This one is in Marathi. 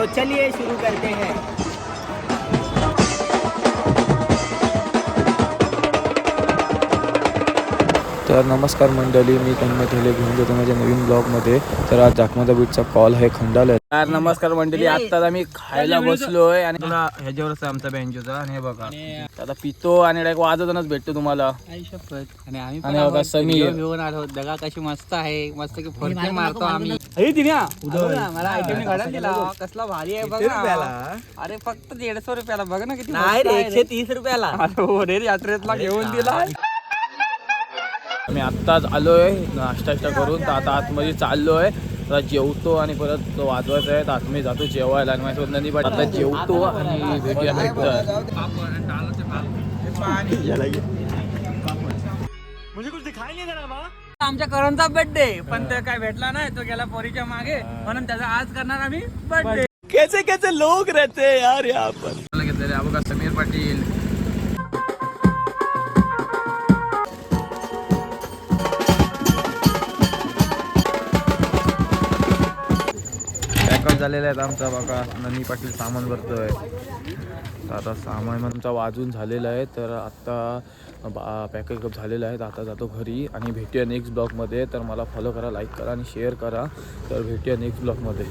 तो चलिए शुरू करते हैं। तर नमस्कार मंडळी, मी तन्मय थेले घेऊन जातो माझ्या नवीन ब्लॉगमध्ये. तर आज जाखमादा बीचचा कॉल आहे खंडाला. यार नमस्कार मंडळी, आत्ताच आम्ही खायला बसलोय आणि तुला ह्याच्यावरच आमचा बँजोचा आणि हे बघा आता पितो आणि डायरेक्ट वाजवतानाच भेटतो तुम्हाला. आणि आम्ही आणि बघा समीर घेऊन आलो. दगा कशी मस्त आहे, मस्त की फडके मारतो आम्ही. मला आयटम घडा दिला, कसला भारी आहे बघा. अरे फक्त 150 रुपयाला बघ ना किती. नाही रे, 130 रुपयाला. हो रे, यात्रेतला घेऊन दिला. आम्ही आत्ताच आलोय नाश्ता करून, तर आता आतमध्ये चाललोय. आता जेवतो आणि परत तो वाजवायचा आहे, तर आतमध्ये जातो जेवायला. आणि माझ्यासोबत नदी पाठ आता जेवतो आणि भेटूया नंतर. आमच्या करणचा बर्थडे, पण ते काय भेटला नाही, तो गेला पोरीच्या मागे, म्हणून त्याचा आज करणार आम्ही बर्थडे. कैसे कैसे लोग रहते हैं यार यहाँ पर. घेतलेले बघा समीर पाटील. पॅकअप झालेला आहे आमचा बघा. ननी पाटील सामान भरतोय. तर आता सामान आमचा वाजून झालेला आहे, तर आत्ता पॅकअप झालेला आहे. आता जातो घरी आणि भेटूया नेक्स्ट ब्लॉगमध्ये. तर मला फॉलो करा, लाईक करा आणि शेअर करा. तर भेटूया नेक्स्ट ब्लॉगमध्ये.